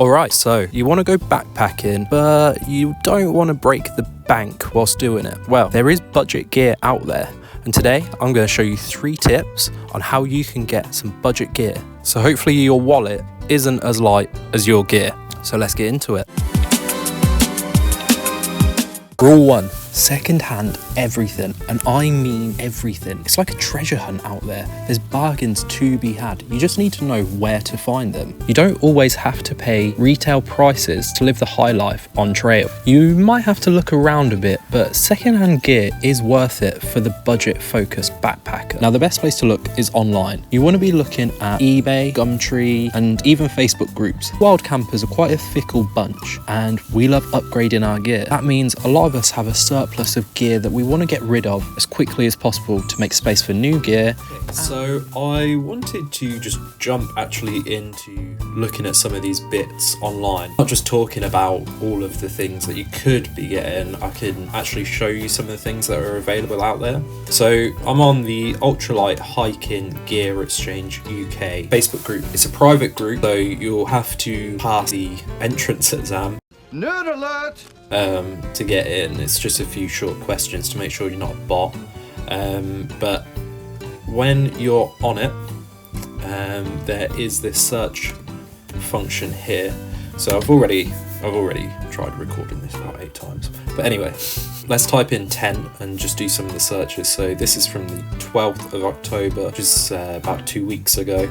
Alright, so you want to go backpacking, but you don't want to break the bank whilst doing it. Well, there is budget gear out there, and today I'm going to show you 3 tips on how you can get some budget gear. So hopefully your wallet isn't as light as your gear. So let's get into it. Rule 1. Second-hand everything, and I mean everything. It's like a treasure hunt out there. There's bargains to be had. You just need to know where to find them. You don't always have to pay retail prices to live the high life on trail. You might have to look around a bit, but second-hand gear is worth it for the budget-focused backpacker. Now, the best place to look is online. You want to be looking at eBay, Gumtree, and even Facebook groups. Wild campers are quite a fickle bunch, and we love upgrading our gear. That means a lot of us have a surplus of gear that we want to get rid of as quickly as possible to make space for new gear. So I wanted to just jump actually into looking at some of these bits online, not just talking about all of the things that you could be getting. I can actually show you some of the things that are available out there. So I'm on the Ultralight Hiking Gear Exchange UK Facebook group. It's a private group, so you'll have to pass the entrance exam. Nerd alert! To get in. It's just a few short questions to make sure you're not a bot. But when you're on it, there is this search function here. So I've already tried recording this about 8 times. But anyway, let's type in 10 and just do some of the searches. So this is from the 12th of October, which is about 2 weeks ago.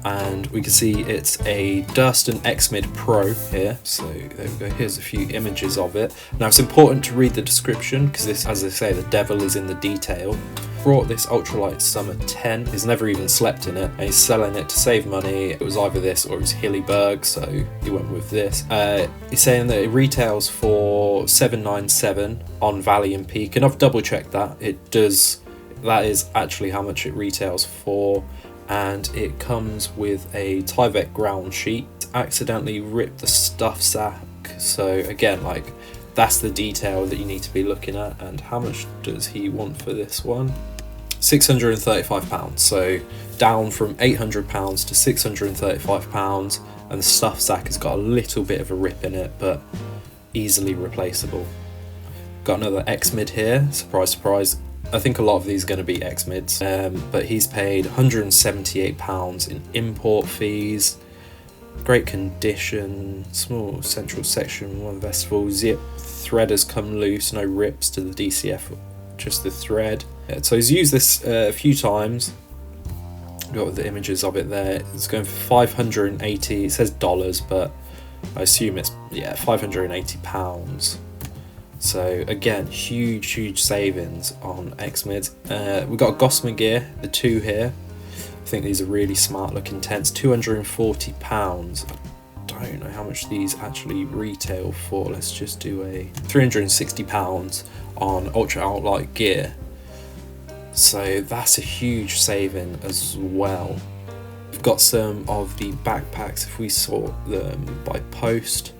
And we can see it's a Durston X-Mid Pro here. So there we go, here's a few images of it. Now it's important to read the description because this, as they say, the devil is in the detail. Brought this ultralight Summer 10. He's never even slept in it, and he's selling it to save money. It was either this or it was Hillyberg, so he went with this. He's saying that it retails for $797 on Valley and Peak, and I've double checked that. It does. That is actually how much it retails for, and it comes with a Tyvek ground sheet. Accidentally ripped the stuff sack, so again, like, that's the detail that you need to be looking at. And how much does he want for this one? £635, so down from £800 to £635, and the stuff sack has got a little bit of a rip in it, but easily replaceable. Got another X-Mid here, surprise surprise. I think a lot of these are going to be X-Mids, but he's paid £178 in import fees. Great condition, small central section, one vestful, zip, thread has come loose, no rips to the DCF, just the thread. So he's used this a few times. Got the images of it there. It's going for $580, it says dollars, but I assume it's, yeah, £580. So again, huge savings on X-Mids. We've got Gossamer gear, the 2 here. I think these are really smart looking tents, £240. I don't know how much these actually retail for. Let's just do a £360 on ultralight gear. So that's a huge saving as well. We've got some of the backpacks if we sort them by post.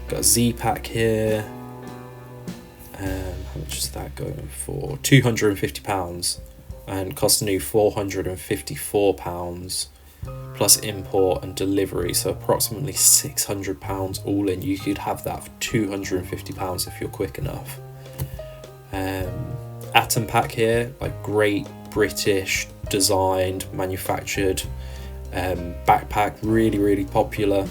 Got a Z pack here. How much is that going for? £250. And costs new £454 plus import and delivery, so approximately £600 all in. You could have that for £250 if you're quick enough. Atom pack here, like great British designed, manufactured backpack, really popular,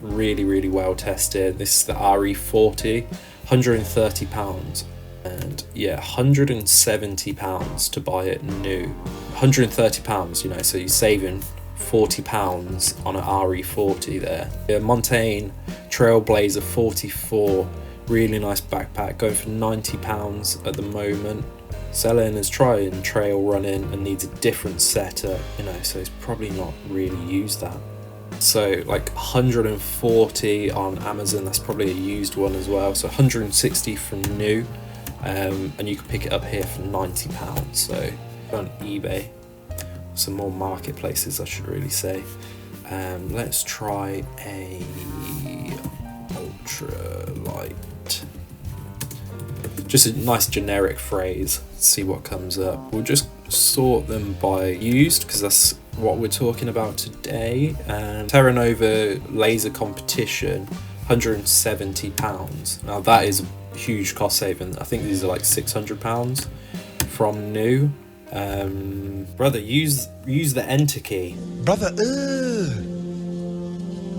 really well tested. This is the RE40, £130. And yeah, £170 to buy it new. £130, you know, so you're saving £40 on an RE40 there. Yeah, Montaigne Trailblazer 44, really nice backpack, going for £90 at the moment. Selling is trying trail running and needs a different setup, you know, so he's probably not really used that. So like 140 on Amazon, that's probably a used one as well. So 160 from new. And you can pick it up here for £90. So on eBay, some more marketplaces I should really say. Let's try a ultralight. Just a nice generic phrase. See what comes up. We'll just sort them by used because that's what we're talking about today. Terra Nova laser competition, £170. Now that is a huge cost saving. I think these are like £600 from new. Brother, use the enter key. Brother,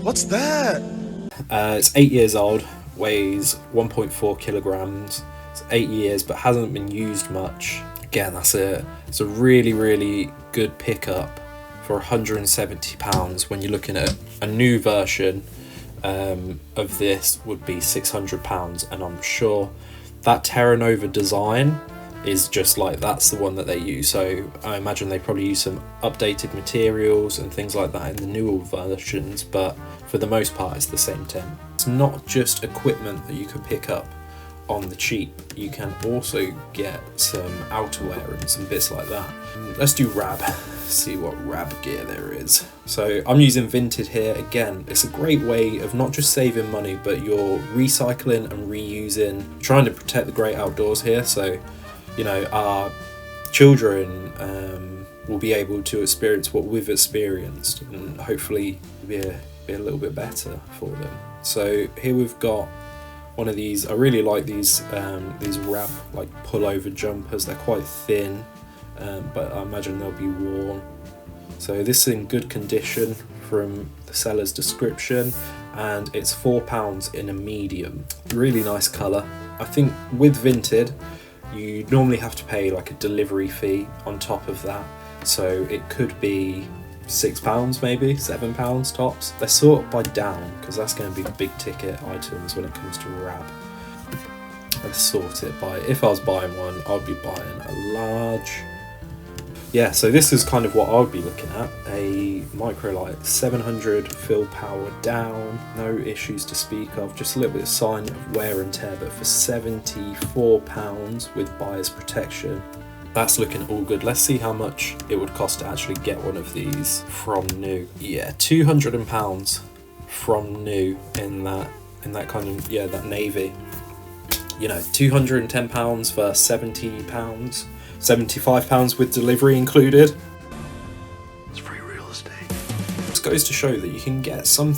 what's that? It's 8 years old, weighs 1.4 kilograms. It's 8 years, but hasn't been used much. Again, it's a really good pickup for £170 when you're looking at a new version of this would be £600, and I'm sure that Terra Nova design is just like that's the one that they use. So I imagine they probably use some updated materials and things like that in the newer versions, but for the most part it's the same tin. It's not just equipment that you can pick up on the cheap, you can also get some outerwear and some bits like that. Let's do Rab, see what Rab gear there is. So I'm using Vinted here. Again, it's a great way of not just saving money, but you're recycling and reusing, trying to protect the great outdoors here. So you know, our children will be able to experience what we've experienced, and hopefully be a little bit better for them. So here we've got one of these. I really like these wrap like pullover jumpers. They're quite thin, but I imagine they'll be worn. So this is in good condition from the seller's description, and it's £4 in a medium. Really nice colour. I think with Vinted, you normally have to pay like a delivery fee on top of that, so it could be £6 maybe, £7 tops. They're sorted by down because that's going to be big ticket items when it comes to Rab. Let's sort it by, if I was buying one, I'd be buying a large. Yeah, so this is kind of what I would be looking at. A microlight, 700 fill power down, no issues to speak of, just a little bit of sign of wear and tear, but for £74 with buyer's protection, that's looking all good. Let's see how much it would cost to actually get one of these from new. Yeah, £200 from new in that kind of, yeah, that navy. You know, £210 for £70. £75 with delivery included. It's free real estate. This goes to show that you can get some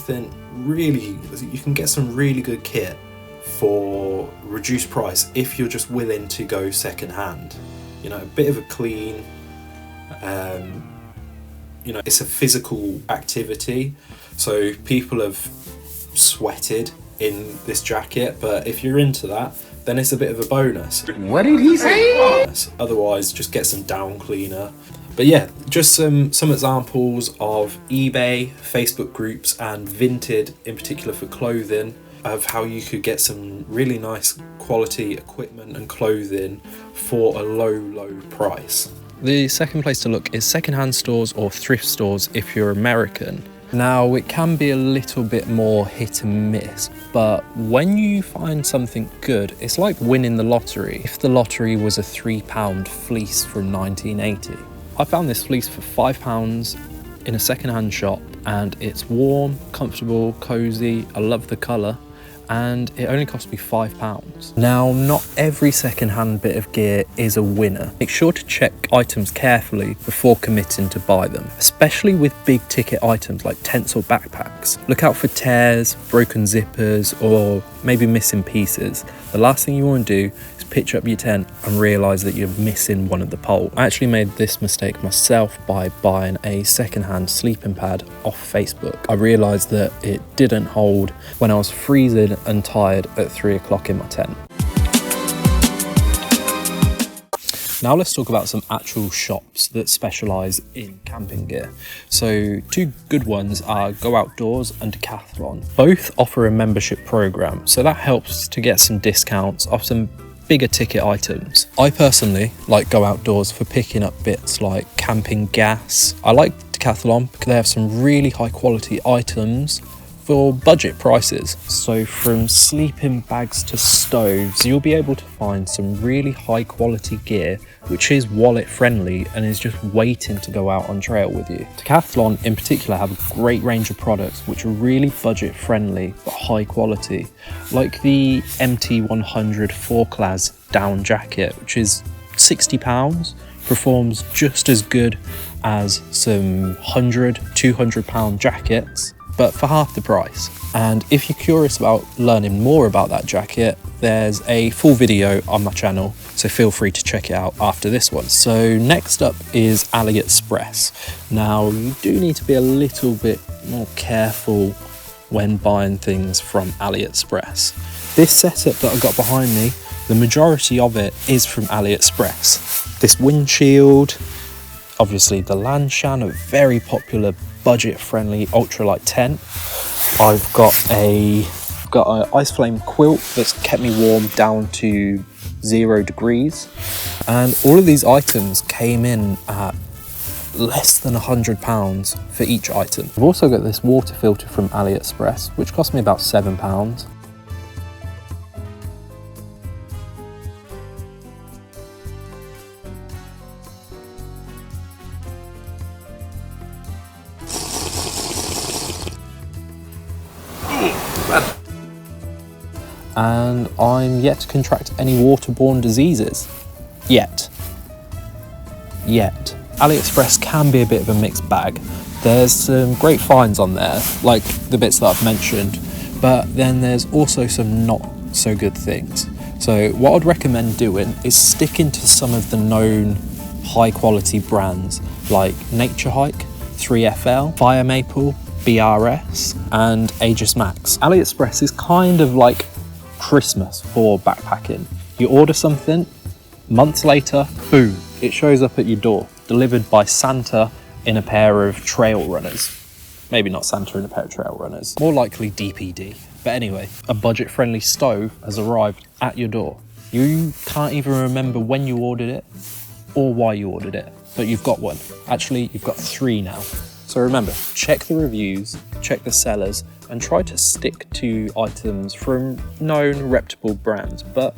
really good kit for reduced price if you're just willing to go second hand. You know, a bit of a clean, you know, it's a physical activity, so people have sweated in this jacket, but if you're into that, then it's a bit of a bonus. What did he say? Otherwise, just get some down cleaner. But yeah, just some examples of eBay, Facebook groups, and Vinted in particular for clothing, of how you could get some really nice quality equipment and clothing for a low price. The second place to look is secondhand stores or thrift stores if you're American. Now, it can be a little bit more hit and miss, but when you find something good, it's like winning the lottery. If the lottery was a £3 fleece from 1980, I found this fleece for £5 in a secondhand shop, and it's warm, comfortable, cozy. I love the colour, and it only cost me £5. Now, not every secondhand bit of gear is a winner. Make sure to check items carefully before committing to buy them, especially with big ticket items like tents or backpacks. Look out for tears, broken zippers, or maybe missing pieces. The last thing you want to do is pitch up your tent and realise that you're missing one of the poles. I actually made this mistake myself by buying a secondhand sleeping pad off Facebook. I realised that it didn't hold when I was freezing and tired at 3 o'clock in my tent. Now let's talk about some actual shops that specialise in camping gear. So two good ones are Go Outdoors and Decathlon. Both offer a membership program, so that helps to get some discounts off some bigger ticket items. I personally like Go Outdoors for picking up bits like camping gas. I like Decathlon because they have some really high quality items for budget prices. So from sleeping bags to stoves, you'll be able to find some really high quality gear which is wallet friendly and is just waiting to go out on trail with you. Decathlon in particular have a great range of products which are really budget friendly but high quality, like the MT100 4 class down jacket, which is £60 performs just as good as some £100-200 jackets, but for half the price. And if you're curious about learning more about that jacket, there's a full video on my channel, so feel free to check it out after this one. So next up is AliExpress. Now, you do need to be a little bit more careful when buying things from AliExpress. This setup that I got behind me, the majority of it is from AliExpress. This windshield, obviously the Lanshan, a very popular budget-friendly ultralight tent. I've got an ice flame quilt that's kept me warm down to 0 degrees, and all of these items came in at less than £100 for each item. I've also got this water filter from AliExpress, which cost me about £7. And I'm yet to contract any waterborne diseases. Yet. AliExpress can be a bit of a mixed bag. There's some great finds on there, like the bits that I've mentioned, but then there's also some not so good things. So what I'd recommend doing is sticking to some of the known high quality brands like Nature Hike, 3FL, Fire Maple, BRS, and Aegis Max. AliExpress is kind of like Christmas for backpacking. You order something, months later, boom, it shows up at your door, delivered by Santa in a pair of trail runners. Maybe not Santa in a pair of trail runners, more likely DPD. But anyway, a budget-friendly stove has arrived at your door. You can't even remember when you ordered it or why you ordered it, but you've got one. Actually, you've got 3 now. So remember, check the reviews, check the sellers, and try to stick to items from known reputable brands, but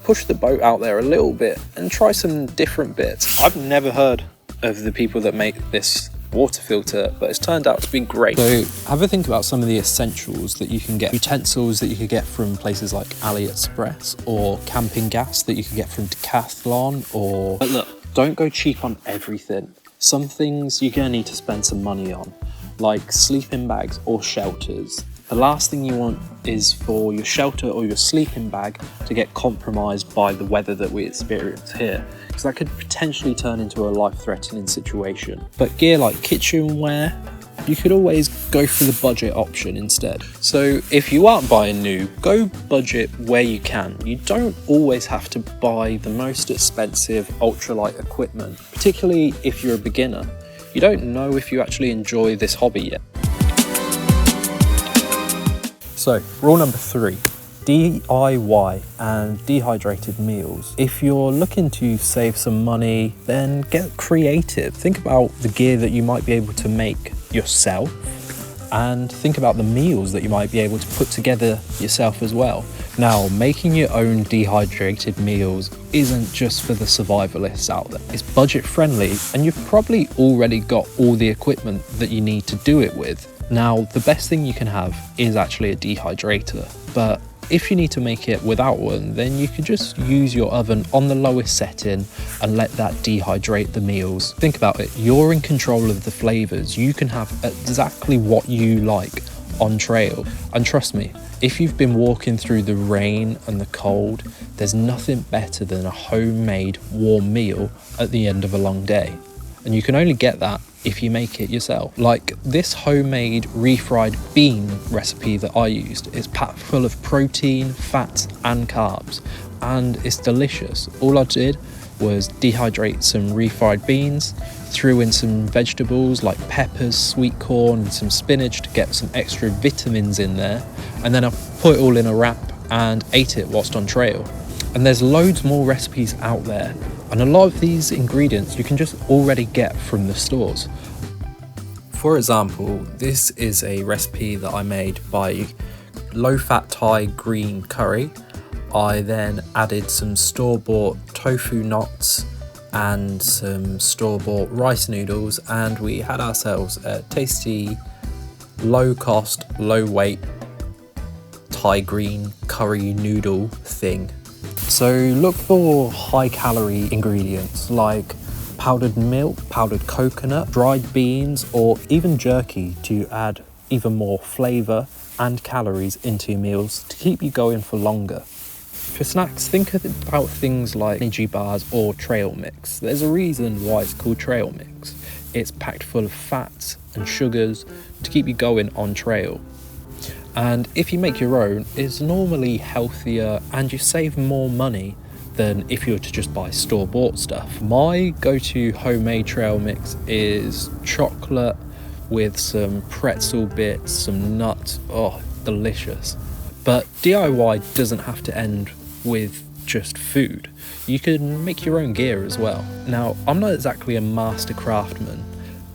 push the boat out there a little bit and try some different bits. I've never heard of the people that make this water filter, but it's turned out to be great. So have a think about some of the essentials that you can get, utensils that you could get from places like AliExpress, or camping gas that you could get from Decathlon, or... But look, don't go cheap on everything. Some things you're gonna need to spend some money on, like sleeping bags or shelters. The last thing you want is for your shelter or your sleeping bag to get compromised by the weather that we experience here, because that could potentially turn into a life-threatening situation. But gear like kitchenware, you could always go for the budget option instead. So if you aren't buying new, go budget where you can. You don't always have to buy the most expensive ultralight equipment, particularly if you're a beginner. You don't know if you actually enjoy this hobby yet. So, rule number 3, DIY and dehydrated meals. If you're looking to save some money, then get creative. Think about the gear that you might be able to make yourself, and think about the meals that you might be able to put together yourself as well. Now, making your own dehydrated meals isn't just for the survivalists out there. It's budget friendly, and you've probably already got all the equipment that you need to do it with. Now, the best thing you can have is actually a dehydrator, but if you need to make it without one, then you could just use your oven on the lowest setting and let that dehydrate the meals. Think about it, you're in control of the flavors. You can have exactly what you like on trail. And trust me, if you've been walking through the rain and the cold, there's nothing better than a homemade warm meal at the end of a long day. And you can only get that if you make it yourself. Like this homemade refried bean recipe that I used is packed full of protein, fats and carbs, and it's delicious. All I did was dehydrate some refried beans, threw in some vegetables like peppers, sweet corn and some spinach to get some extra vitamins in there, and then I put it all in a wrap and ate it whilst on trail. And there's loads more recipes out there, and a lot of these ingredients you can just already get from the stores. For example, this is a recipe that I made by low-fat Thai green curry. I then added some store-bought tofu knots and some store-bought rice noodles, and we had ourselves a tasty, low-cost, low-weight Thai green curry noodle thing. So look for high-calorie ingredients like powdered milk, powdered coconut, dried beans, or even jerky to add even more flavour and calories into your meals to keep you going for longer. For snacks, think about things like energy bars or trail mix. There's a reason why it's called trail mix. It's packed full of fats and sugars to keep you going on trail. And if you make your own, it's normally healthier and you save more money than if you were to just buy store-bought stuff. My go-to homemade trail mix is chocolate with some pretzel bits, some nuts. Oh, delicious. But DIY doesn't have to end with just food. You can make your own gear as well. Now, I'm not exactly a master craftsman,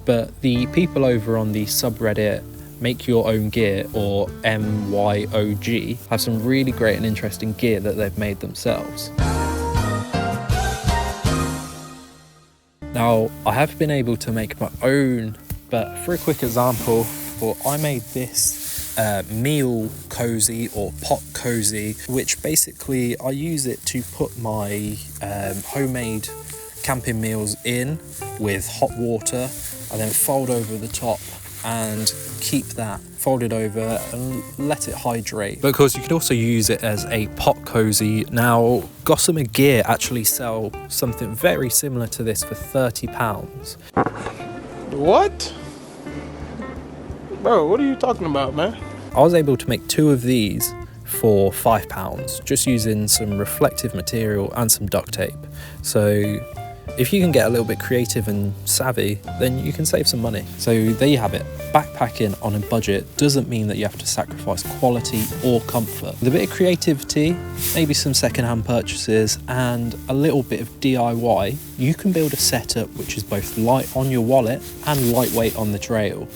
but the people over on the subreddit Make Your Own Gear, or MYOG, have some really great and interesting gear that they've made themselves. Now, I have been able to make my own, but for a quick example, I made this meal cozy or pot cozy, which basically I use it to put my homemade camping meals in with hot water and then fold over the top and keep that folded over and let it hydrate. But of course you could also use it as a pot cozy. Now Gossamer Gear actually sell something very similar to this for £30. What? Bro, what are you talking about, man? I was able to make 2 of these for £5 just using some reflective material and some duct tape. So if you can get a little bit creative and savvy, then you can save some money. So there you have it. Backpacking on a budget doesn't mean that you have to sacrifice quality or comfort. With a bit of creativity, maybe some secondhand purchases, and a little bit of DIY, you can build a setup which is both light on your wallet and lightweight on the trail.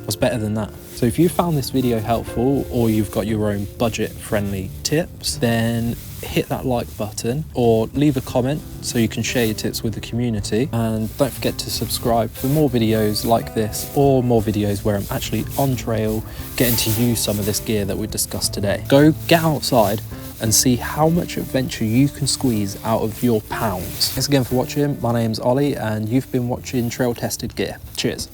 What's better than that? So if you found this video helpful, or you've got your own budget-friendly tips, then hit that like button or leave a comment so you can share your tips with the community. And don't forget to subscribe for more videos like this, or more videos where I'm actually on trail getting to use some of this gear that we discussed today. Go get outside and see how much adventure you can squeeze out of your pounds. Thanks again for watching. My name's Ollie and you've been watching Trail Tested Gear. Cheers.